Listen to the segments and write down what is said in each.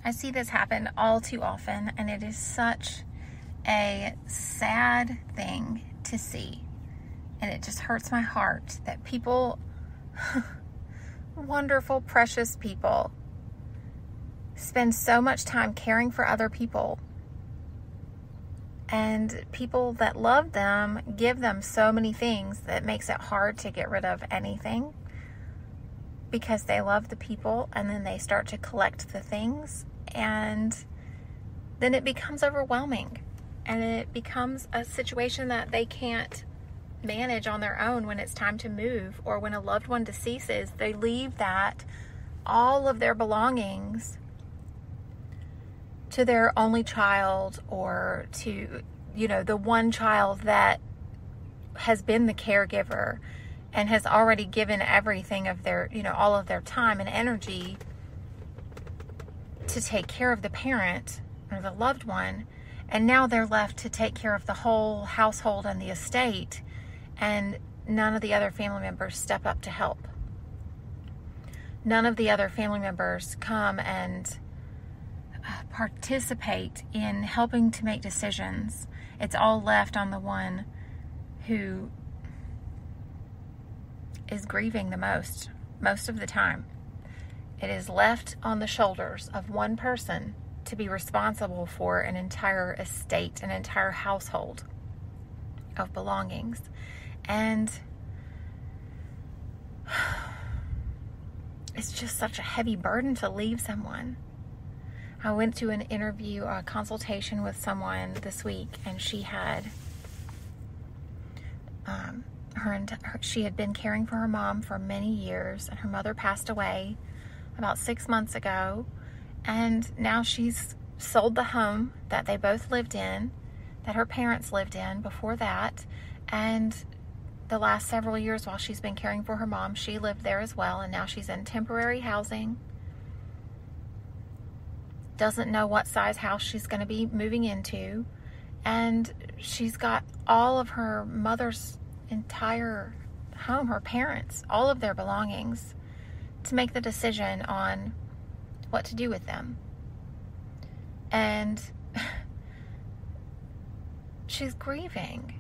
I see this happen all too often, and it is such a sad thing to see. And it just hurts my heart that people, wonderful, precious people, spend so much time caring for other people. And people that love them give them so many things that makes it hard to get rid of anything, because they love the people, and then they start to collect the things, and then it becomes overwhelming, and it becomes a situation that they can't manage on their own when it's time to move, or when a loved one deceases. They leave that, all of their belongings, to their only child, or to, the one child that has been the caregiver and has already given everything of their, all of their time and energy to take care of the parent or the loved one. And now they're left to take care of the whole household and the estate, and none of the other family members step up to help. None of the other family members come and participate in helping to make decisions. It's all left on the one who is grieving the most of the time. It is left on the shoulders of one person to be responsible for an entire estate, an entire household of belongings. And it's just such a heavy burden to leave someone. I went to an interview, a consultation with someone this week, and she had she had been caring for her mom for many years, and her mother passed away about 6 months ago, and now she's sold the home that they both lived in, that her parents lived in before that, and the last several years while she's been caring for her mom, she lived there as well, and now she's in temporary housing. Doesn't know what size house she's going to be moving into, and she's got all of her mother's entire home, her parents, all of their belongings, to make the decision on what to do with them. And she's grieving.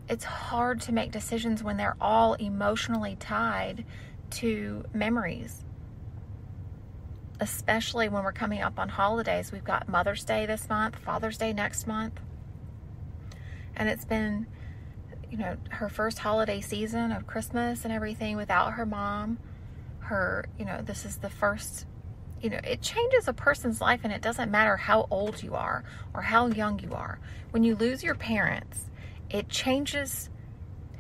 It's hard to make decisions when they're all emotionally tied to memories, especially when we're coming up on holidays. We've got Mother's Day this month, Father's Day next month, and it's been, her first holiday season of Christmas and everything without her mom. This is the first, it changes a person's life, and it doesn't matter how old you are or how young you are. When you lose your parents, it changes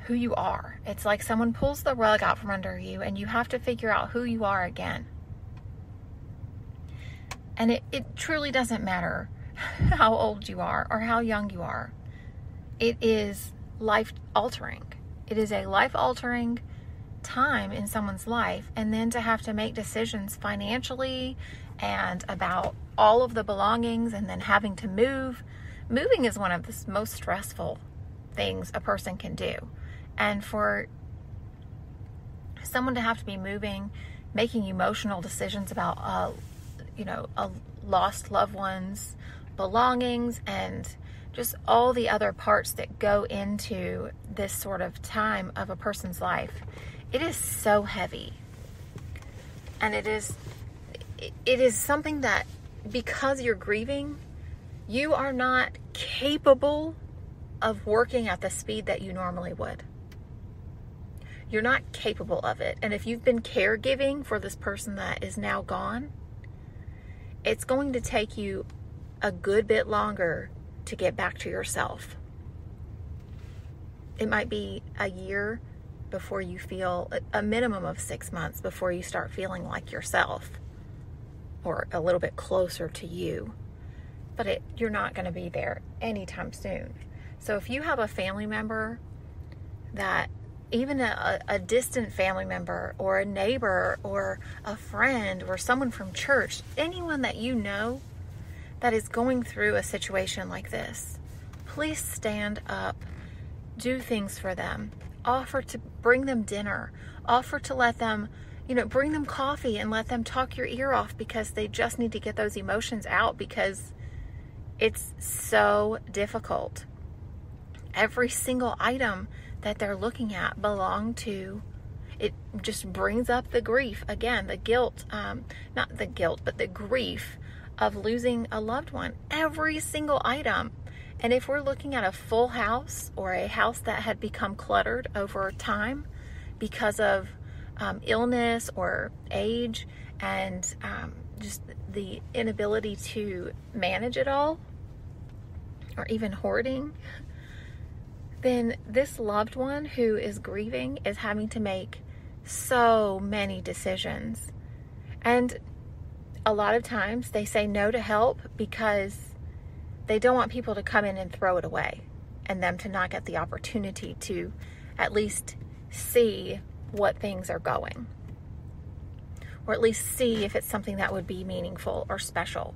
who you are. It's like someone pulls the rug out from under you, and you have to figure out who you are again. And it truly doesn't matter how old you are or how young you are. It is life-altering. It is a life-altering time in someone's life, and then to have to make decisions financially and about all of the belongings, and then having to move. Moving is one of the most stressful things a person can do. And for someone to have to be moving, making emotional decisions about a lost loved one's belongings, and just all the other parts that go into this sort of time of a person's life, it is so heavy. And it is something that, because you're grieving, you are not capable of working at the speed that you normally would. You're not capable of it. And if you've been caregiving for this person that is now gone, it's going to take you a good bit longer to get back to yourself. It might be a year before you feel, a minimum of 6 months before you start feeling like yourself, or a little bit closer to you. But you're not going to be there anytime soon. So if you have a family member that, even a distant family member, or a neighbor, or a friend, or someone from church, anyone that you know that is going through a situation like this, please stand up, do things for them, offer to bring them dinner, offer to let them, bring them coffee and let them talk your ear off, because they just need to get those emotions out, because it's so difficult. Every single item that they're looking at belong to, it just brings up the grief again, the guilt, not the guilt, but the grief of losing a loved one. Every single item. And if we're looking at a full house, or a house that had become cluttered over time because of illness or age, and just the inability to manage it all, or even hoarding, then this loved one who is grieving is having to make so many decisions. And a lot of times they say no to help because they don't want people to come in and throw it away, and them to not get the opportunity to at least see what things are going, or at least see if it's something that would be meaningful or special.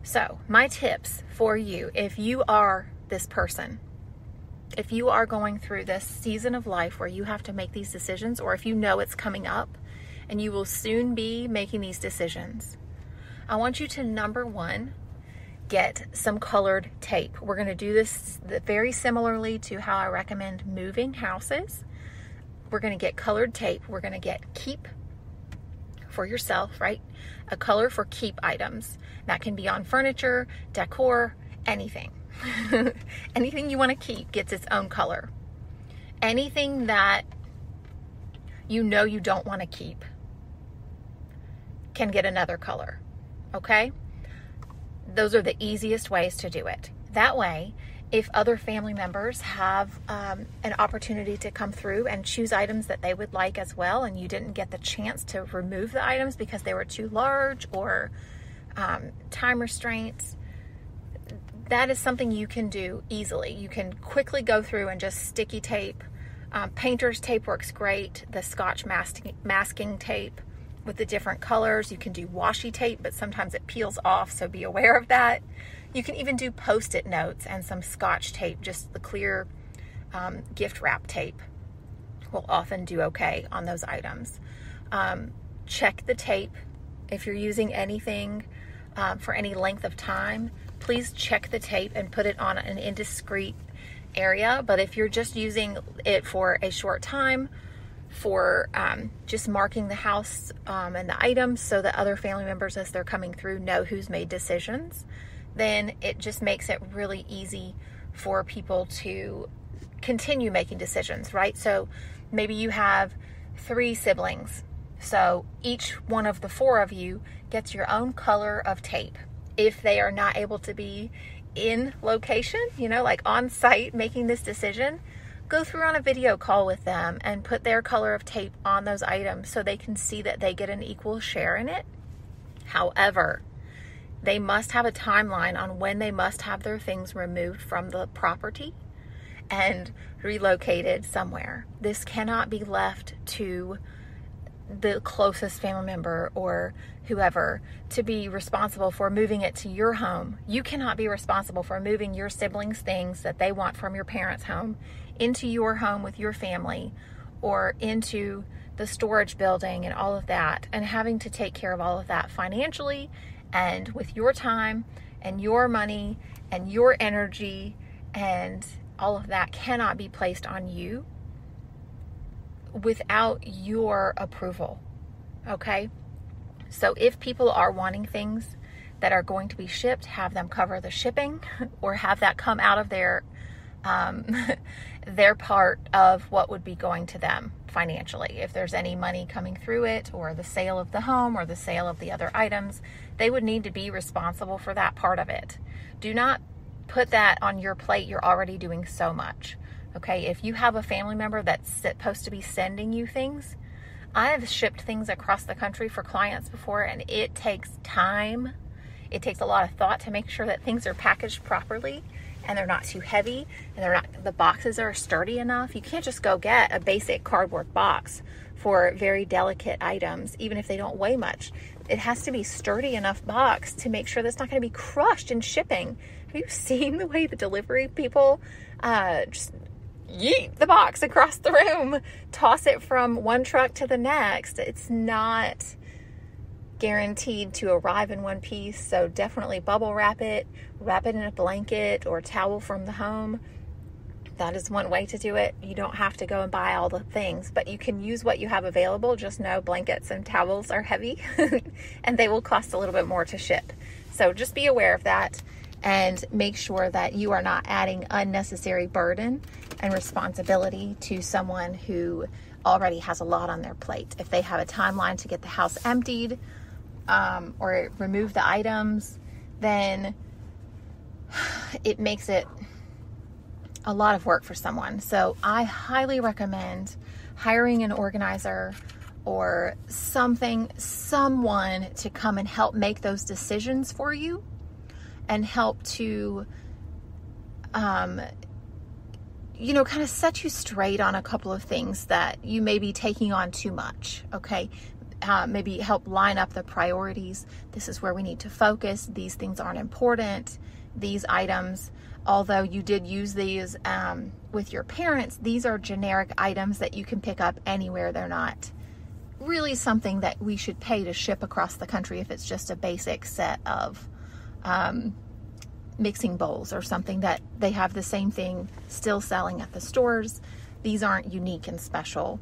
So my tips for you, if you are this person, if you are going through this season of life where you have to make these decisions, or if you know it's coming up and you will soon be making these decisions, I want you to, number one, get some colored tape. We're going to do this very similarly to how I recommend moving houses. We're going to get colored tape. We're going to get keep for yourself, right? A color for keep items. That can be on furniture, decor, anything. Anything you want to keep gets its own color. Anything that you don't want to keep can get another color. Okay? Those are the easiest ways to do it. That way, if other family members have an opportunity to come through and choose items that they would like as well, and you didn't get the chance to remove the items because they were too large or time restraints, that is something you can do easily. You can quickly go through and just sticky tape. Painter's tape works great. The Scotch masking tape with the different colors. You can do washi tape, but sometimes it peels off, so be aware of that. You can even do Post-it notes and some Scotch tape. Just the clear gift wrap tape will often do okay on those items. Check the tape. If you're using anything for any length of time, please check the tape and put it on an indiscreet area. But if you're just using it for a short time, for just marking the house and the items so that other family members, as they're coming through, know who's made decisions, then it just makes it really easy for people to continue making decisions, right? So maybe you have 3 siblings. So each one of the 4 of you gets your own color of tape. If they are not able to be in location, like on site making this decision, go through on a video call with them and put their color of tape on those items so they can see that they get an equal share in it. However, they must have a timeline on when they must have their things removed from the property and relocated somewhere. This cannot be left to the closest family member or whoever to be responsible for moving it to your home. You cannot be responsible for moving your siblings' things that they want from your parents' home into your home with your family, or into the storage building and all of that, and having to take care of all of that financially and with your time and your money and your energy, and all of that cannot be placed on you without your approval. Okay? So if people are wanting things that are going to be shipped, have them cover the shipping, or have that come out of their part of what would be going to them financially. If there's any money coming through it, or the sale of the home, or the sale of the other items, they would need to be responsible for that part of it. Do not put that on your plate. You're already doing so much. Okay, if you have a family member that's supposed to be sending you things, I have shipped things across the country for clients before, and it takes time. It takes a lot of thought to make sure that things are packaged properly and they're not too heavy, and the boxes are sturdy enough. You can't just go get a basic cardboard box for very delicate items, even if they don't weigh much. It has to be sturdy enough box to make sure that's not going to be crushed in shipping. Have you seen the way the delivery people yeet the box across the room, toss it from one truck to the next. It's not guaranteed to arrive in one piece. So definitely bubble wrap it in a blanket or towel from the home. That is one way to do it. You don't have to go and buy all the things, but you can use what you have available. Just know blankets and towels are heavy and they will cost a little bit more to ship. So just be aware of that and make sure that you are not adding unnecessary burden and responsibility to someone who already has a lot on their plate. If they have a timeline to get the house emptied or remove the items, then it makes it a lot of work for someone. So I highly recommend hiring an organizer or someone to come and help make those decisions for you and help to, kind of set you straight on a couple of things that you may be taking on too much. Okay. Maybe help line up the priorities. This is where we need to focus. These things aren't important. These items, although you did use these with your parents, these are generic items that you can pick up anywhere. They're not really something that we should pay to ship across the country if it's just a basic set of mixing bowls or something that they have the same thing still selling at the stores. These aren't unique and special.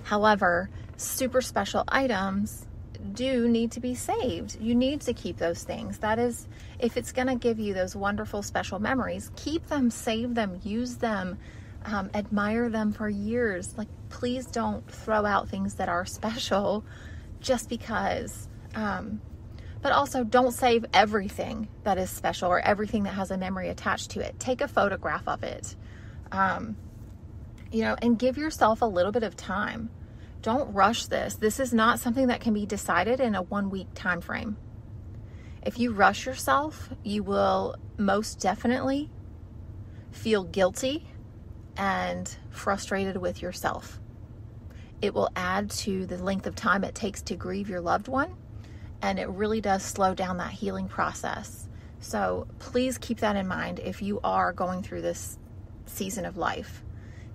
However, super special items do need to be saved. You need to keep those things. That is, if it's going to give you those wonderful special memories, keep them, save them, use them, admire them for years. Like, please don't throw out things that are special just because. But also don't save everything that is special or everything that has a memory attached to it. Take a photograph of it, and give yourself a little bit of time. Don't rush this. This is not something that can be decided in a 1 week time frame. If you rush yourself, you will most definitely feel guilty and frustrated with yourself. It will add to the length of time it takes to grieve your loved one, and it really does slow down that healing process. So please keep that in mind if you are going through this season of life.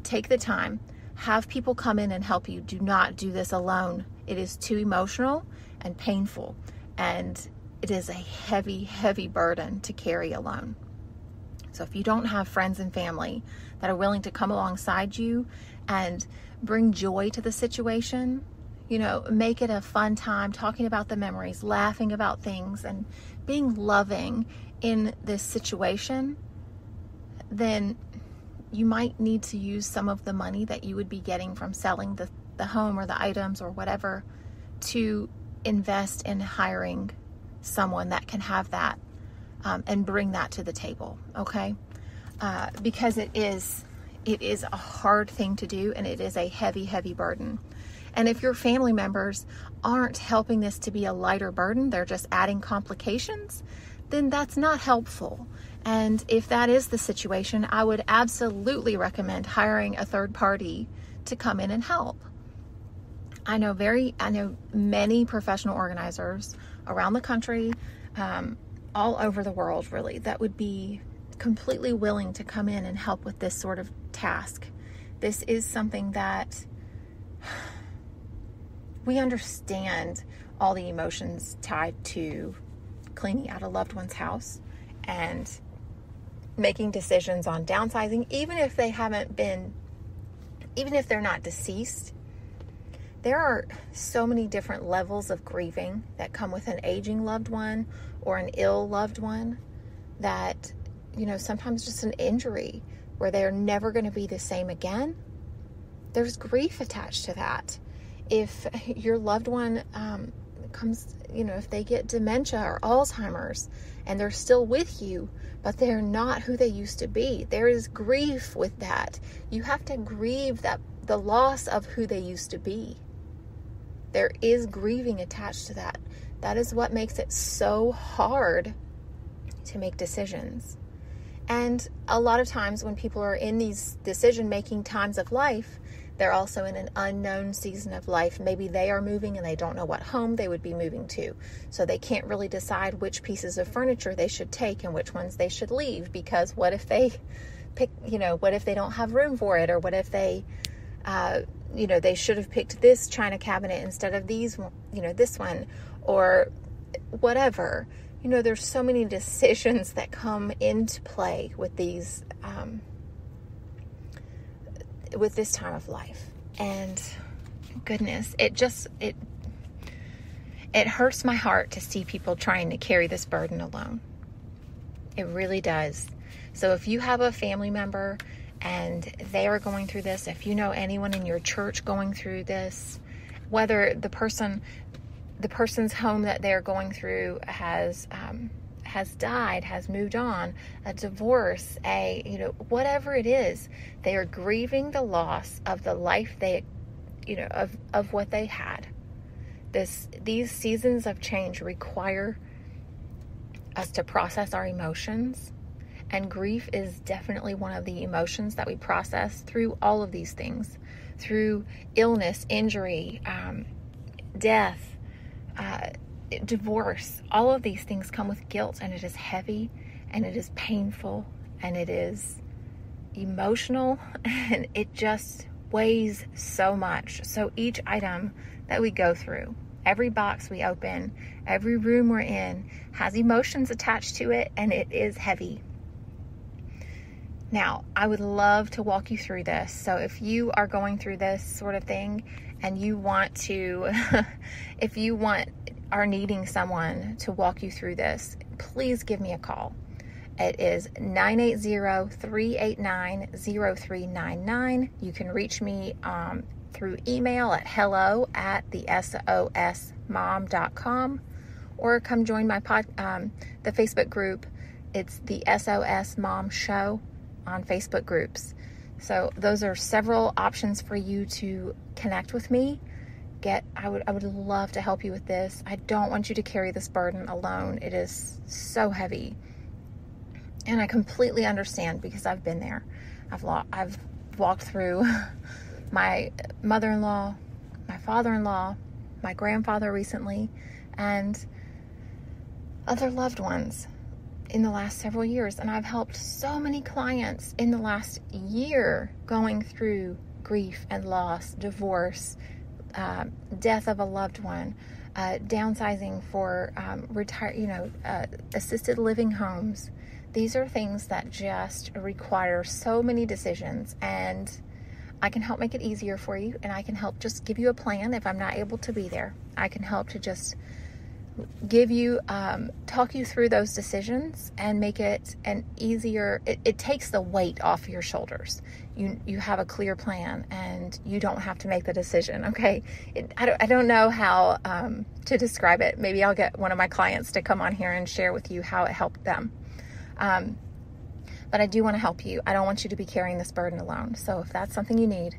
Take the time. Have people come in and help you. Do not do this alone. It is too emotional and painful, and it is a heavy, heavy burden to carry alone. So if you don't have friends and family that are willing to come alongside you and bring joy to the situation, make it a fun time talking about the memories, laughing about things, and being loving in this situation, then you might need to use some of the money that you would be getting from selling the home or the items or whatever to invest in hiring someone that can have that and bring that to the table, okay? Because it is a hard thing to do, and it is a heavy, heavy burden. And if your family members aren't helping this to be a lighter burden, they're just adding complications, then that's not helpful. And if that is the situation, I would absolutely recommend hiring a third party to come in and help. I know many professional organizers around the country, all over the world really, that would be completely willing to come in and help with this sort of task. This is something that we understand all the emotions tied to cleaning out a loved one's house and making decisions on downsizing, even if they're not deceased. There are so many different levels of grieving that come with an aging loved one or an ill loved one that, sometimes just an injury where they're never going to be the same again. There's grief attached to that. If your loved one comes, if they get dementia or Alzheimer's and they're still with you, but they're not who they used to be, there is grief with that. You have to grieve the loss of who they used to be. There is grieving attached to that. That is what makes it so hard to make decisions. And a lot of times when people are in these decision-making times of life, they're also in an unknown season of life. Maybe they are moving and they don't know what home they would be moving to. So they can't really decide which pieces of furniture they should take and which ones they should leave, because what if they pick, what if they don't have room for it? Or what if they, they should have picked this china cabinet instead of this one, or whatever. There's so many decisions that come into play with these, with this time of life. And goodness, it hurts my heart to see people trying to carry this burden alone. It really does. So if you have a family member and they are going through this, if you know anyone in your church going through this, whether the person's home that they're going through has died, has moved on, a divorce, whatever it is, they are grieving the loss of the life of what they had. These seasons of change require us to process our emotions, and grief is definitely one of the emotions that we process through all of these things, through illness, injury, death, divorce. All of these things come with guilt, and it is heavy, and it is painful, and it is emotional, and it just weighs so much. So each item that we go through, every box we open, every room we're in, has emotions attached to it, and it is heavy. Now, I would love to walk you through this. So if you are going through this sort of thing and you want to, are needing someone to walk you through this, please give me a call. It is 980-389-0399. You can reach me through email at hello@thesosmom.com, or come join my the Facebook group. It's the SOS Mom Show on Facebook groups. So those are several options for you to connect with me. I would love to help you with this. I don't want you to carry this burden alone. It is so heavy. And I completely understand, because I've been there. I've walked through my mother-in-law, my father-in-law, my grandfather recently, and other loved ones in the last several years. And I've helped so many clients in the last year going through grief and loss, divorce, death of a loved one, downsizing for assisted living homes. These are things that just require so many decisions, and I can help make it easier for you, and I can help just give you a plan if I'm not able to be there. I can help to just give you, talk you through those decisions and make it an easier, it takes the weight off your shoulders. You have a clear plan, and you don't have to make the decision, okay? I don't know how to describe it. Maybe I'll get one of my clients to come on here and share with you how it helped them. But I do want to help you. I don't want you to be carrying this burden alone. So if that's something you need,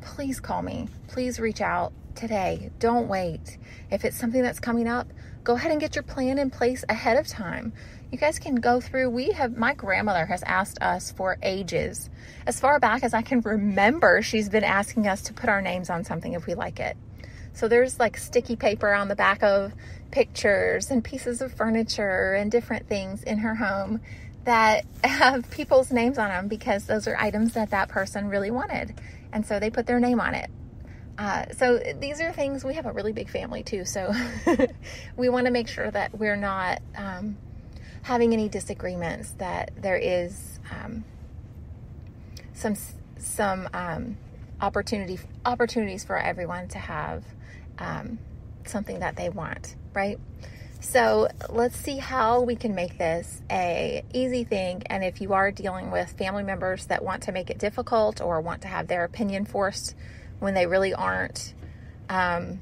please call me. Please reach out today. Don't wait. If it's something that's coming up, go ahead and get your plan in place ahead of time. You guys can go through. My grandmother has asked us for ages. As far back as I can remember, she's been asking us to put our names on something if we like it. So there's like sticky paper on the back of pictures and pieces of furniture and different things in her home that have people's names on them, because those are items that person really wanted. And so they put their name on it. So these are things, we have a really big family too. So we want to make sure that we're not having any disagreements, that there is some opportunities for everyone to have something that they want, right? So let's see how we can make this a easy thing. And if you are dealing with family members that want to make it difficult or want to have their opinion forced when they really aren't in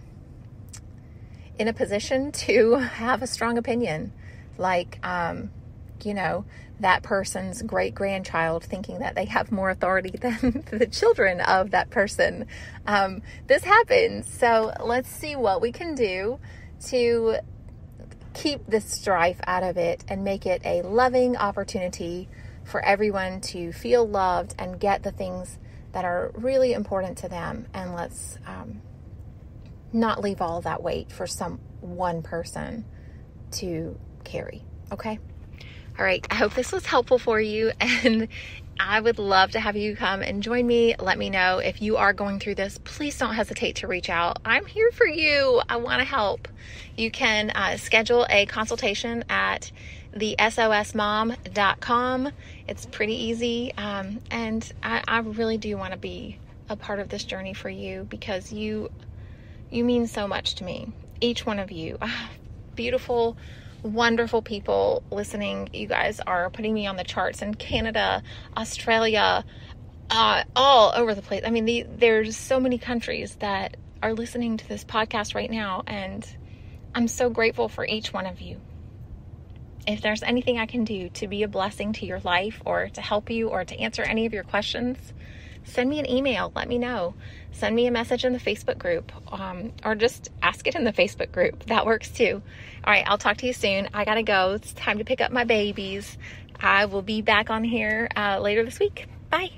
a position to have a strong opinion, like, that person's great-grandchild thinking that they have more authority than the children of that person. This happens. So let's see what we can do to keep the strife out of it and make it a loving opportunity for everyone to feel loved and get the things that are really important to them. And let's not leave all that weight for some one person to carry. Okay? All right, I hope this was helpful for you, and I would love to have you come and join me. Let me know if you are going through this. Please don't hesitate to reach out. I'm here for you. I want to help. You can schedule a consultation at thesosmom.com. It's pretty easy, and I really do want to be a part of this journey for you, because you mean so much to me. Each one of you, beautiful, wonderful people listening. You guys are putting me on the charts in Canada, Australia, all over the place. I mean, there's so many countries that are listening to this podcast right now, and I'm so grateful for each one of you. If there's anything I can do to be a blessing to your life, or to help you, or to answer any of your questions, send me an email. Let me know. Send me a message in the Facebook group, or just ask it in the Facebook group. That works too. All right, I'll talk to you soon. I gotta go. It's time to pick up my babies. I will be back on here later this week. Bye.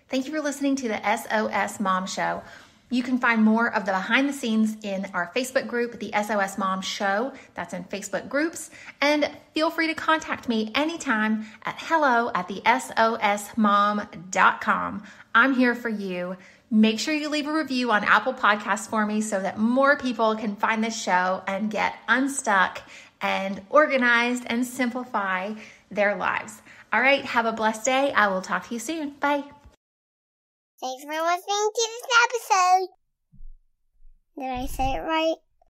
Thank you for listening to the SOS Mom Show. You can find more of the behind the scenes in our Facebook group, the SOS Mom Show. That's in Facebook groups. And feel free to contact me anytime at hello@thesosmom.com. I'm here for you. Make sure you leave a review on Apple Podcasts for me so that more people can find this show and get unstuck and organized and simplify their lives. All right, have a blessed day. I will talk to you soon. Bye. Thanks for listening to this episode. Did I say it right?